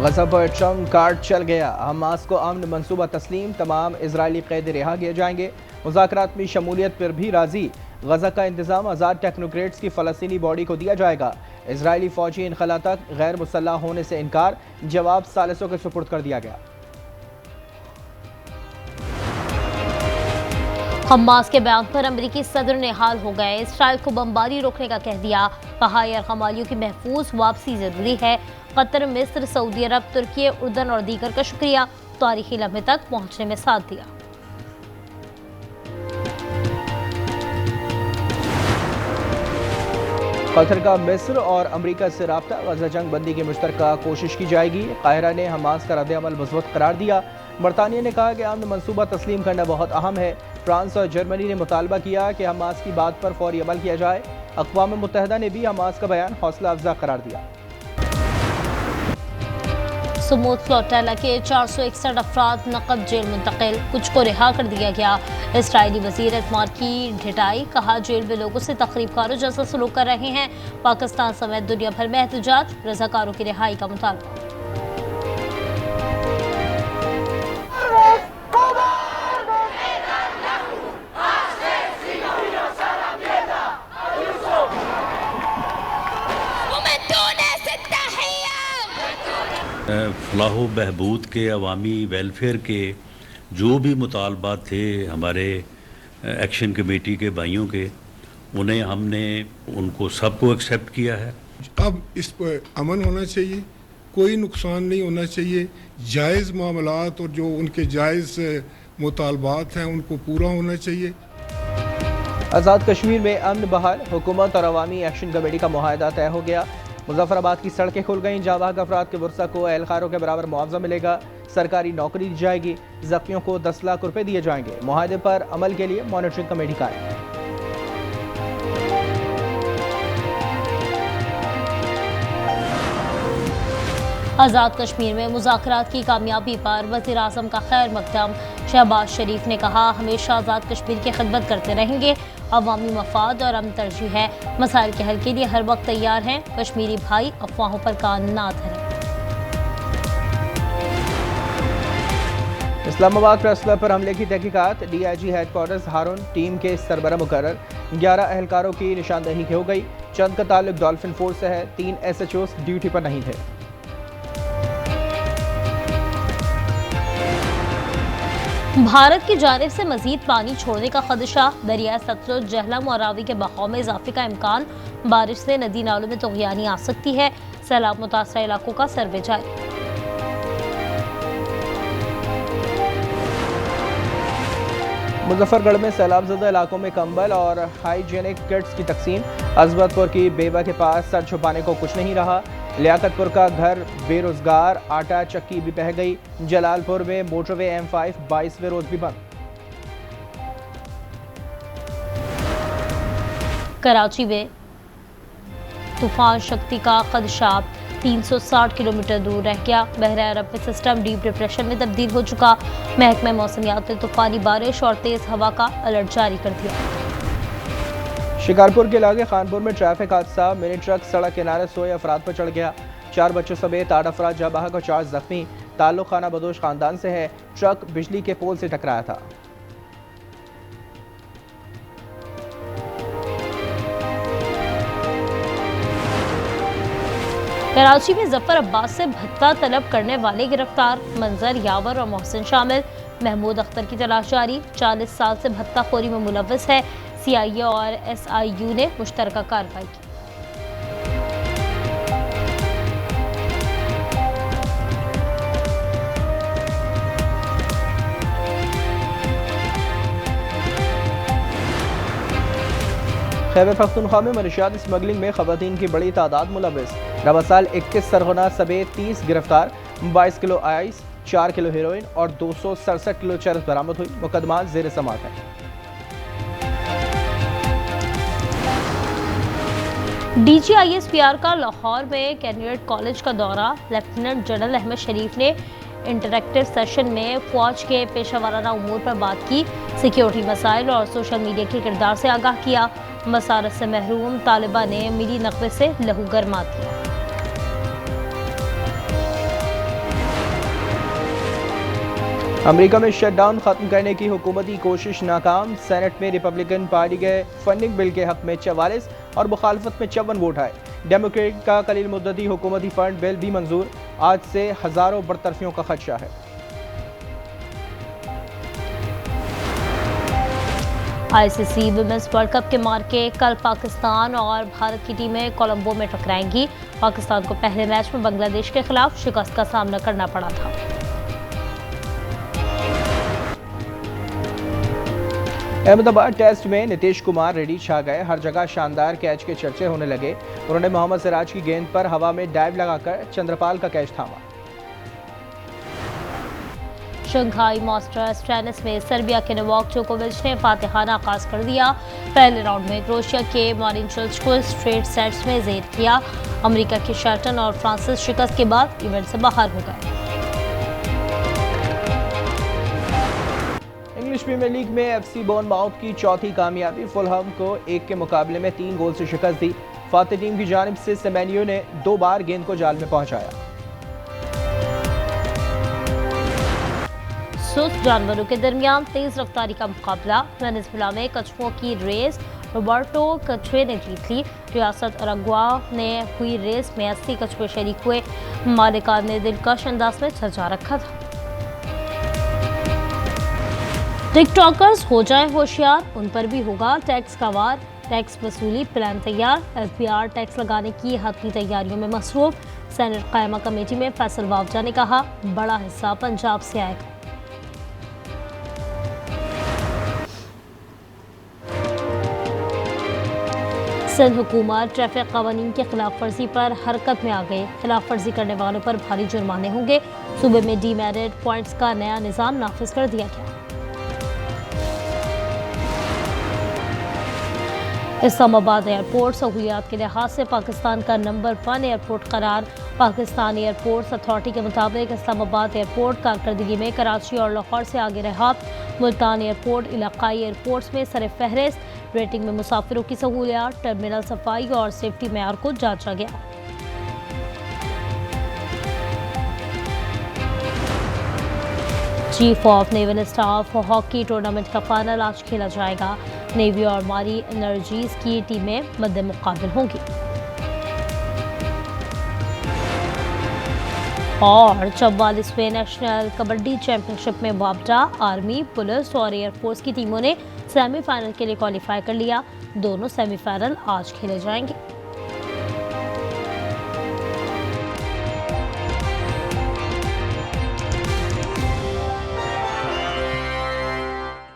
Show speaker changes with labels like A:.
A: गज़ा पर Trump card चल गया। हमास को अमन मंसूबा तस्लीम, तमाम इजरायली कैदी रिहा किए जाएंगे। मुज़ाकरात में शमूलियत पर भी राजी। गज़ा का इंतजाम आज़ाद टेक्नोक्रेट्स की फ़लस्तीनी बॉडी को दिया जाएगा। इजरायली फ़ौजी इनखला तक गैर मुसल्लह होने से इनकार, जवाब सालिसों के सुपुर्द कर दिया गया।
B: हमास के बयान पर अमेरिकी सदर ने हाल हो गए, इसराइल को बमबारी रोकने का कह दिया। कहा यरगमालियों की महफूज वापसी जरूरी है। कतर, मिस्र, सऊदी अरब, तुर्की, उर्दन और दीगर का शुक्रिया, तारीखी लम्हे तक पहुंचने में साथ दिया।
A: कतर का मिस्र और अमरीका से राब्ता, गज़ा जंग बंदी की मुश्तरका कोशिश की जाएगी। काहिरा ने हमास का रद्द-ए-अमल मुस्बत करार दिया। बरतानिया ने कहा कि अमन मंसूबा तस्लीम करना बहुत अहम है। फ्रांस और जर्मनी ने मुतालबा किया कि हमास की बात पर फौरी अमल किया जाए। अक़वाम मुत्तहिदा ने भी हमास का बयान हौसला अफजा करार दिया।
B: सुमूद फ्लोटेला के 461 अफराद नकब जेल मुंतकिल, कुछ को रिहा कर दिया गया। इसराइली वज़ीर एतमार की ढिटाई, कहा जेल में लोगों से तकरीबकारों जैसा सलूक कर रहे हैं। पाकिस्तान समेत दुनिया भर में एहतजाज, रज़ाकारों की रिहाई का मुतालबा।
C: फलाह बहबूद के, अवामी वेलफेयर के जो भी मुतालबात थे हमारे एक्शन कमेटी के भाइयों के, उन्हें हमने उनको सबको एक्सेप्ट किया है।
D: अब इस पर अमन होना चाहिए, कोई नुकसान नहीं होना चाहिए। जायज़ मामलात और जो उनके जायज़ मुतालबात हैं उनको पूरा होना चाहिए।
A: आज़ाद कश्मीर में अमन बहाल, हुकूमत और अवामी एक्शन कमेटी का मुआहदा तय हो गया। मुजफ्फराबाद की सड़कें खुल गईं। जाबाग अफराद के वर्सा को एहलकारों के बराबर मुआवजा मिलेगा। सरकारी नौकरी दी जाएगी। जख्मियों को 10 लाख रुपए दिए जाएंगे। मुआहदे पर अमल के लिए मॉनिटरिंग कमेटी कायम।
B: आज़ाद कश्मीर में मुज़ाकरात की कामयाबी पर वज़ीर आज़म का खैर मकदम। शहबाज शरीफ ने कहा, हमेशा आज़ाद कश्मीर की खिदमत करते रहेंगे। अवामी मफाद और अमन तरजीह है। मसाइल के हल के लिए हर वक्त तैयार हैं। कश्मीरी भाई अफवाहों पर कान ना धरें।
A: इस्लामाबाद प्रेस क्लब पर हमले की तहकीकात, DIG हेडक्वार्टर्स हारून टीम के सरबरा मुकर्रर। 11 एहलकारों की निशानदही हो गई। चंद का ताल्लुक डॉल्फिन फोर्स से है। 3 SHOs ड्यूटी पर नहीं थे।
B: भारत की जानिब से मजीद पानी छोड़ने का खदशा। दरिया सतलुज, जहलम और रावी के बहाव में इजाफे का इम्कान। बारिश से नदी नालों में तुग़यानी आ सकती है। सैलाब मुतासरा इलाकों का सर्वे जारी।
A: मुजफ्फरगढ़ में सैलाबज़दा इलाकों में कंबल और हाइजीनिक किट्स की तकसीम। अजमतपुर की बेवा के पास सर छुपाने को कुछ नहीं रहा। लियाकतपुर का घर बेरोजगार, आटा चक्की भी बह गई। जलालपुर में मोटरवे M5 22वें रोज भी बंद।
B: कराची में तूफान शक्ति का खदशा 360 किलोमीटर दूर रह गया। बहरा अरब में सिस्टम डीप डिप्रेशन में तब्दील हो चुका। महकमा मौसमियात ने तूफानी बारिश और तेज हवा का अलर्ट जारी कर दिया।
A: शिकारपुर के इलाके खानपुर में ट्रैफिक हादसा, मिनी ट्रक सड़क किनारे सोए अफराद पर चढ़ गया। 4 बच्चों समेत 8 अफराद जाँ बहक और 4 जख्मी। ताल्लुक खाना बदोश खानदान से है। ट्रक बिजली के पोल से टकराया था।
B: कराची में जफर अब्बास से भत्ता तलब करने वाले गिरफ्तार। मंजर, यावर और मोहसिन शामिल। महमूद अख्तर की तलाश जारी। 40 साल से भत्ताखोरी में मुलव्वस है। CIA और SIU ने मुश्तरका कार्रवाई की।
A: खैबर पख्तूनख्वा में मनशियात स्मगलिंग में खवातीन की बड़ी तादाद मुलव्वस। रवासाल 21 सरगना समेत 30 गिरफ्तार। 22 किलो आइस, 4 किलो हेरोइन और 267 किलो चरस बरामद हुई। मुकदमा ज़ेर समाअत है।
B: DGISPR का लाहौर में कैंडिडेट कॉलेज का दौरा। लेफ्टिनेंट जनरल अहमद शरीफ ने इंटरैक्टिव सेशन में फौज के पेशा वाराना उमूर पर बात की। सिक्योरिटी मसाइल और सोशल मीडिया के किरदार से आगाह किया। मसारत से महरूम तालिबा ने मिली नकबे से लहू गरमा दिया।
A: अमेरिका में शटडाउन खत्म करने की हुकूमती कोशिश नाकाम। सेनेट में रिपब्लिकन पार्टी के फंडिंग बिल के हक में 44 और मुखालफत में 54 वोट आए। डेमोक्रेट का कलील मुद्दती हुकूमती फंड बिल भी मंजूर। आज से हजारों बरतरफियों का खदशा है।
B: आईसीसी वुमेन्स वर्ल्ड कप के मार्के कल पाकिस्तान और भारत की टीमें कोलंबो में टकराएंगी। पाकिस्तान को पहले मैच में बांग्लादेश के खिलाफ शिकस्त का सामना करना पड़ा था।
A: अहमदाबाद टेस्ट में नीतीश कुमार रेड्डी छा गए। हर जगह शानदार कैच के चर्चे होने लगे। उन्होंने मोहम्मद सिराज की गेंद पर हवा में डाइव लगाकर चंद्रपाल का कैच थामा।
B: शंघाई मास्टर्स टेनिस में सर्बिया के नोवाक जोकोविच ने फातिहाना आगाज कर दिया। पहले राउंड में क्रोएशिया के मारिन चिलिच को स्ट्रेट सेट्स में जेर किया। अमेरिका के शेल्टन और फ्रांसिस शिकस्त के बाद इवेंट से बाहर हो गए।
A: इंग्लिश प्रीमियर लीग में एफसी बोर्नमाउथ की चौथी कामयाबी। फुलहम को 1 के मुकाबले में 3 गोल से शिकस्त दी। फातिह टीम की जानिब से सेमेन्यो ने 2 बार गेंद को जाल में पहुंचाया।
B: सुस्त जानवरों के दरमियान तेज रफ्तारी का मुकाबला। वेनेजुएला में कछुओं की रेस रोबर्टो कछुए ने जीत ली। रियासत अरागुआ ने हुई रेस में 80 कछुए शरीक हुए। मालिकान ने दिलकश अंदाज में छजा रखा था। टिकटॉकर्स हो जाएं होशियार, उन पर भी होगा टैक्स का वार। टैक्स वसूली प्लान तैयार। एफबीआर टैक्स लगाने की हतमी तैयारियों में मसरूफ। सेनेट कायमा कमेटी में फैसल वावजा ने कहा बड़ा हिस्सा पंजाब से आएगा। सिंध हुकूमत ट्रैफिक कवानीन की खिलाफ वर्जी पर हरकत में आ गई। खिलाफ वर्जी करने वालों पर भारी जुर्माने होंगे। सूबे में डीमेरिट पॉइंट्स का नया निज़ाम नाफिज कर दिया गया। इस्लामाबाद एयरपोर्ट सहूलियात के लिहाज से पाकिस्तान का नंबर 1 एयरपोर्ट करार। पाकिस्तान एयरपोर्ट्स अथॉरिटी के मुताबिक इस्लामाबाद एयरपोर्ट कारकर्दगी में कराची और लाहौर से आगे रहा। मुल्तान एयरपोर्ट इलाकाई एयरपोर्ट्स में सर फहरिस्त। रेटिंग में मुसाफिरों की सहूलियात, टर्मिनल सफाई और सेफ्टी मेयार को जांचा गया। Chief of naval staff hockey tournament का फाइनल आज खेला जाएगा। नेवी और मारी एनर्जीज की टीमें मद्दे मुकाबिल होंगी। और 44वें नेशनल कबड्डी चैंपियनशिप में वापडा, आर्मी, पुलिस और एयरफोर्स की टीमों ने सेमीफाइनल के लिए क्वालिफाई कर लिया। दोनों सेमीफाइनल आज खेले जाएंगे।